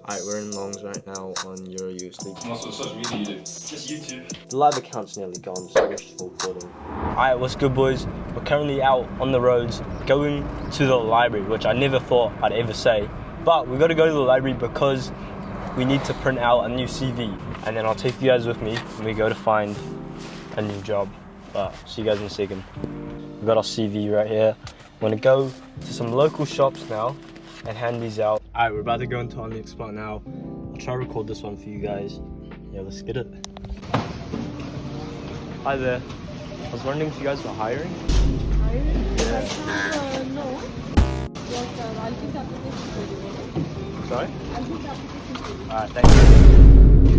Alright, we're in Longs right now on Euro USD. What social media you do? Just YouTube. The live account's nearly gone, so we're just recording. Alright, what's good, boys? We're currently out on the roads going to the library, which I never thought I'd ever say. But we got to go to the library because we need to print out a new CV. And then I'll take you guys with me when we go to find a new job. But see you guys in a second. We've got our CV right here. I'm going to go to some local shops now and hand these out. Alright, we're about to go into our next spot now. I'll try to record this one for you guys. Yeah, let's get it. Hi there. I was wondering if you guys were hiring? Hiring? Yeah. No. But I'll keep the application for you. Sorry? I'll keep the application for you. Alright, thank you.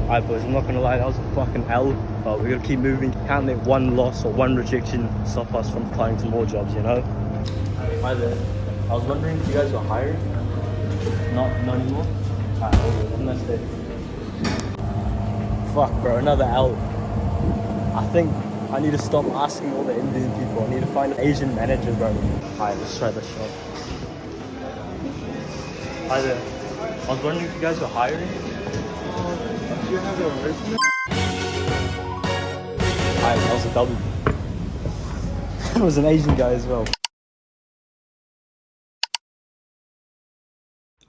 Alright boys, I'm not gonna lie, that was a fucking L, but we gotta keep moving. Can't let one loss or one rejection stop us from applying to more jobs, you know? Hi there. I was wondering if you guys were hiring? Not anymore? Alright, have a nice day. Fuck bro, another L. I think I need to stop asking all the Indian people. I need to find an Asian manager, bro. Alright, let's try this shop. Hi there. I was wondering if you guys were hiring? Do you have your resume? Alright, that was a W. That was an Asian guy as well.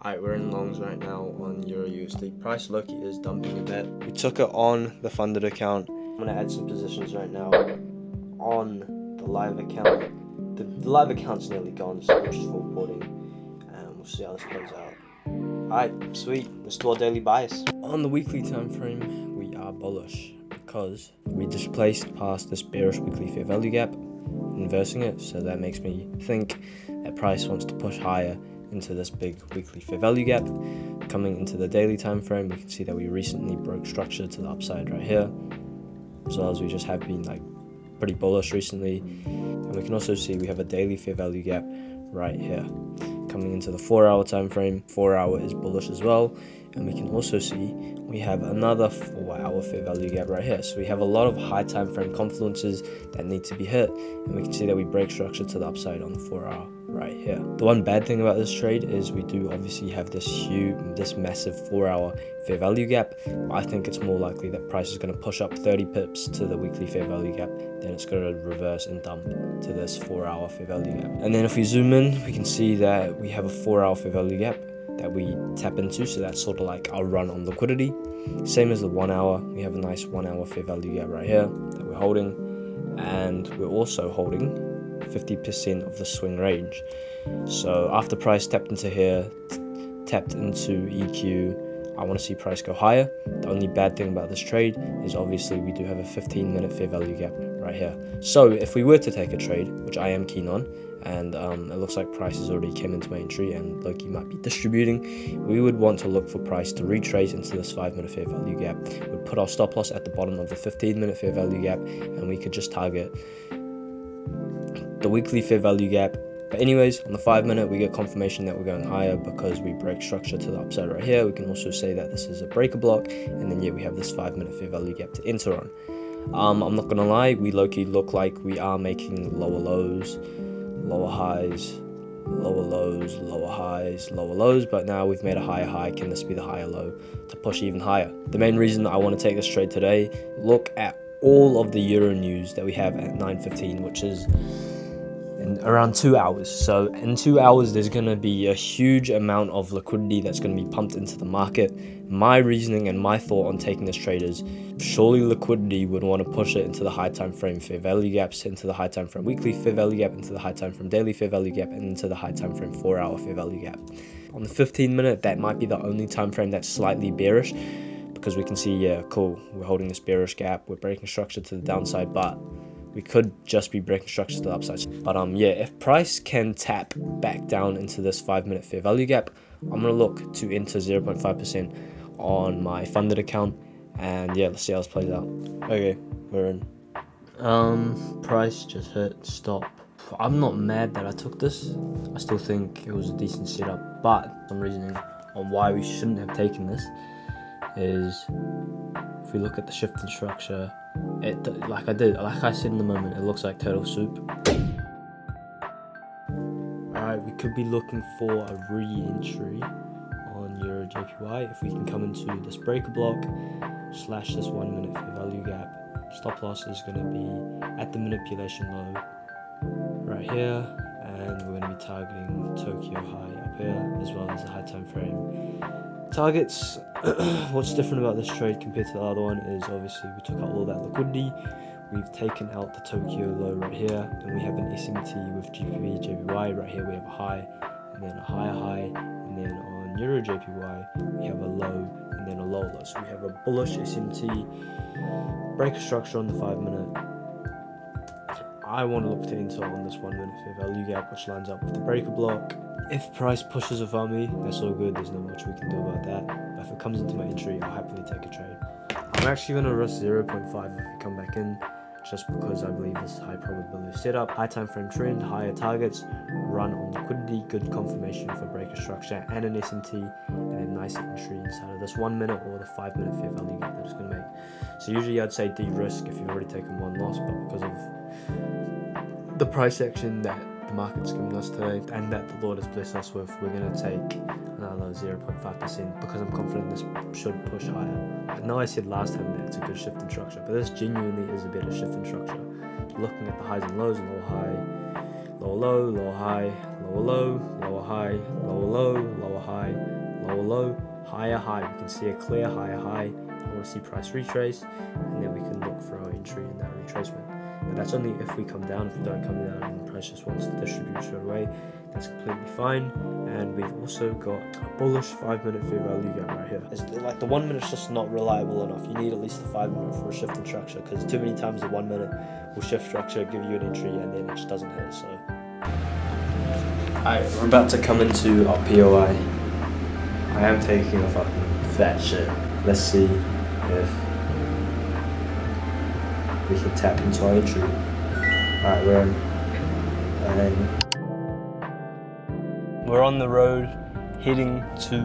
Alright, we're in Longs right now on Euro USD. Price Loki is dumping a bit. We took it on the funded account. I'm gonna add some positions right now on the live account. The live account's nearly gone, so we're just full reporting. And we'll see how this plays out. Alright, sweet. Let's do our daily bias. On the weekly time frame, we are bullish because we displaced past this bearish weekly fair value gap, inversing it, so that makes me think that price wants to push higher into this big weekly fair value gap. Coming into the daily time frame, we can see that we recently broke structure to the upside right here, as well as we just have been like pretty bullish recently. And we can also see we have a daily fair value gap right here. Coming into the 4-hour time frame, 4-hour is bullish as well, and we can also see we have another 4-hour fair value gap right here. So we have a lot of high time frame confluences that need to be hit, and we can see that we break structure to the upside on the 4-hour right here. The one bad thing about this trade is we do obviously have this massive 4-hour fair value gap. I think it's more likely that price is going to push up 30 pips to the weekly fair value gap, then it's going to reverse and dump to this 4-hour fair value gap. And then if we zoom in, we can see that we have a 4-hour fair value gap that we tap into, so that's sort of like our run on liquidity. Same as the 1-hour, we have a nice 1-hour fair value gap right here that we're holding, and we're also holding 50% of the swing range. So after price tapped into here, tapped into EQ, I want to see price go higher. The only bad thing about this trade is obviously we do have a 15-minute fair value gap right here. So if we were to take a trade, which I am keen on, and it looks like price has already came into my entry and Loki might be distributing, we would want to look for price to retrace into this 5-minute fair value gap. We'd put our stop loss at the bottom of the 15-minute fair value gap, and we could just target the weekly fair value gap. But anyways, on the 5-minute, we get confirmation that we're going higher because we break structure to the upside right here. We can also say that this is a breaker block, and then we have this 5-minute fair value gap to enter on. I'm not gonna lie, we low-key look like we are making lower lows, lower highs, lower lows, lower highs, lower lows, but now we've made a higher high. Can this be the higher low to push even higher? The main reason that I want to take this trade today, look at all of the Euro news that we have at 9:15, which is in around 2 hours. So in 2 hours, there's going to be a huge amount of liquidity that's going to be pumped into the market. My reasoning and my thought on taking this trade is surely liquidity would want to push it into the high time frame fair value gaps, into the high time frame weekly fair value gap, into the high time frame daily fair value gap, and into the high time frame 4-hour fair value gap. On the 15-minute, that might be the only time frame that's slightly bearish, because we can see, yeah, cool, we're holding this bearish gap, we're breaking structure to the downside, but we could just be breaking structure to the upside. But yeah, if price can tap back down into this 5-minute fair value gap, I'm gonna look to enter 0.5% on my funded account, and yeah, let's see how this plays out. Okay, we're in. Price just hit stop. I'm not mad that I took this. I still think it was a decent setup, but some reasoning on why we shouldn't have taken this is if we look at the shift in structure, like I said in the moment, it looks like turtle soup. Alright, we could be looking for a re-entry on Euro JPY. If we can come into this breaker block slash this 1 minute fair value gap, stop loss is going to be at the manipulation low right here, and we're going to be targeting Tokyo high up here as well as the high time frame targets. What's different about this trade compared to the other one is obviously we took out all that liquidity. We've taken out the Tokyo low right here, and we have an SMT with GBP, JPY. Right here we have a high, and then a higher high, and then on Euro JPY we have a low, and then a low low. So we have a bullish SMT breaker structure on the 5 minute. I want to look to enter on this 1 minute fair value gap, which lines up with the breaker block. If price pushes above me, that's all good. There's not much we can do about that. But if it comes into my entry, I'll happily take a trade. I'm actually going to risk 0.5 if we come back in, just because I believe this is high probability setup. High time frame trend, higher targets, run on liquidity, good confirmation for breaker structure and an SMT, and a nice entry inside of this 1 minute or the 5 minute fair value gap that it's going to make. So usually I'd say de-risk if you've already taken one loss, but because of the price action that the market's given us today and that the Lord has blessed us with, we're going to take another 0.5% because I'm confident this should push higher. I know I said last time that it's a good shift in structure, but this genuinely is a better shift in structure. Looking at the highs and lows, lower high, lower low, lower high, lower low, lower high, lower low, lower high, lower low, higher high. We can see a clear higher high. I want to see price retrace, and then we can look for our entry in that retracement. But that's only if we come down. If we don't come down and the price just wants to distribute straight away, that's completely fine. And we've also got a bullish 5 minute fair value gap right here. It's like the 1 minute's just not reliable enough. You need at least the 5 minute for a shift in structure, because too many times the 1 minute will shift structure, give you an entry, and then it just doesn't hit. So, alright, we're about to come into our POI. I am taking a fucking fat shit. Let's see if we can tap into our entry. Alright, we're on the road heading to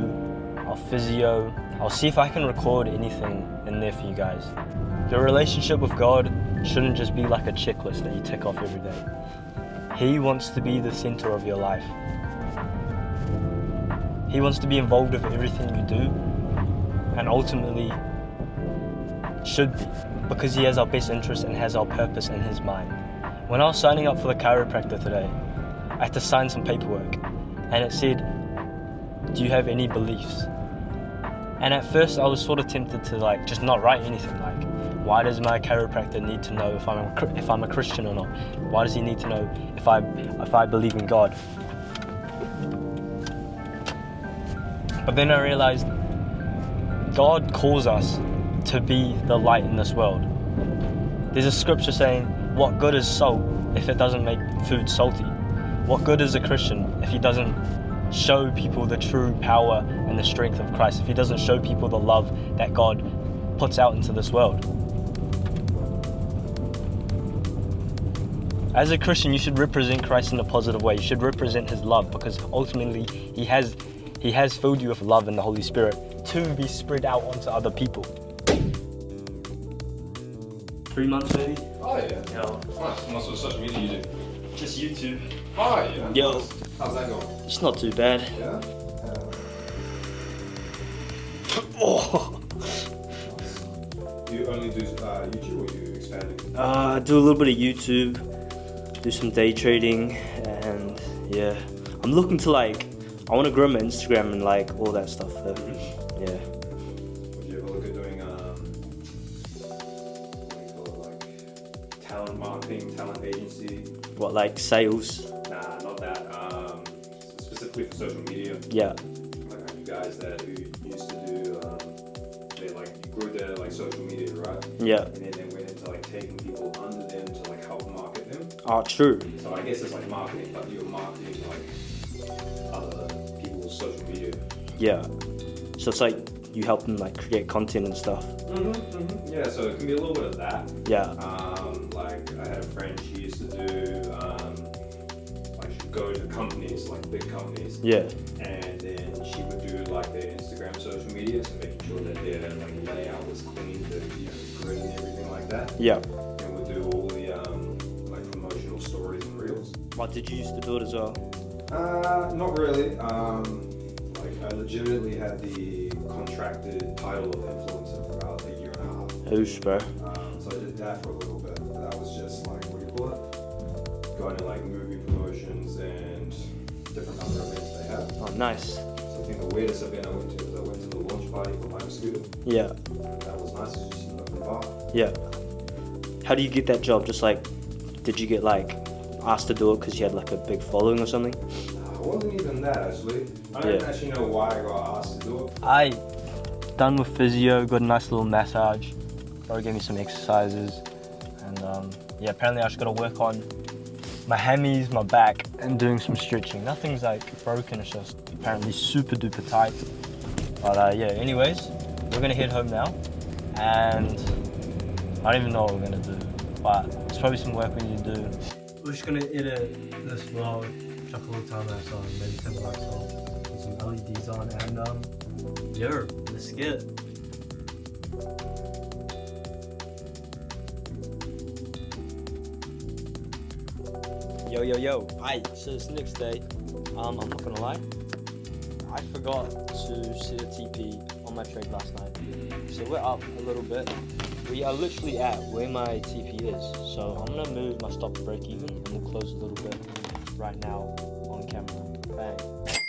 our physio. I'll see if I can record anything in there for you guys. Your relationship with God shouldn't just be like a checklist that you tick off every day. He wants to be the center of your life. He wants to be involved with everything you do, and ultimately should be, because he has our best interest and has our purpose in his mind. When I was signing up for the chiropractor today, I had to sign some paperwork, and it said, do you have any beliefs? And at first I was sort of tempted to just not write anything. Why does my chiropractor need to know if I'm a Christian or not? Why does he need to know if I believe in God? But then I realized God calls us to be the light in this world. There's a scripture saying, what good is salt if it doesn't make food salty? What good is a Christian if he doesn't show people the true power and the strength of Christ, if he doesn't show people the love that God puts out into this world? As a Christian, you should represent Christ in a positive way. You should represent his love, because ultimately he has filled you with love and the Holy Spirit to be spread out onto other people. 3 months maybe? Oh yeah. Yeah. Nice. What sort of social media you do? Just YouTube. Oh yeah. Yo. How's that going? It's not too bad. Yeah. Oh. Do you only do YouTube, or you expanding? I do a little bit of YouTube, do some day trading, and yeah. I'm looking to I want to grow my Instagram and all that stuff. So, yeah. Would you ever look at doing what do you call it, talent marketing, talent agency? What, sales? Nah, not that. Specifically for social media. Yeah. You guys who used to do, they grew their social media, right? Yeah. And then they went into taking people under them to help market them. Oh, true. So I guess it's marketing, but you're marketing other people's social media. Yeah. So it's you help them create content and stuff. Yeah, so it can be a little bit of that. Yeah. I had a friend, she used to do, she'd go to companies, big companies. Yeah. And then she would do their Instagram social media, so making sure that their layout was clean, the grid and everything like that. Yeah. And would do all the promotional stories and reels. What, did you used to do it as well? Not really. I legitimately had the contracted title of influencer for about a year and a half. Oosh, bro. So I did that for a little bit. But that was just like, what do you call it? Going to like movie promotions and different other events they have. Oh, nice. So I think the weirdest event I went to was I went to the launch party for my scooter. Yeah. That was nice. It was just in the bar. Yeah. How do you get that job? Just like, did you get like asked to do it because you had like a big following or something? It wasn't even that actually. I don't actually know why I got asked to do it. I done with physio, got a nice little massage. Bro gave me some exercises, and yeah, apparently I just gotta work on my hammies, my back, and doing some stretching. Nothing's like broken, it's just apparently super duper tight. But yeah, anyways, we're gonna head home now, and I don't even know what we're gonna do, but there's probably some work we need to do. We're just gonna edit this vlog, chuck a little time lapse on, maybe 10 bucks off, put some LEDs on, and yeah, let's get it. Yo, Aye, so it's the next day. I'm not gonna lie, I forgot to set a TP on my trade last night. So we're up a little bit. We are literally at where my TP is. So I'm gonna move my stop to break even and we'll close a little bit right now on camera. Bang.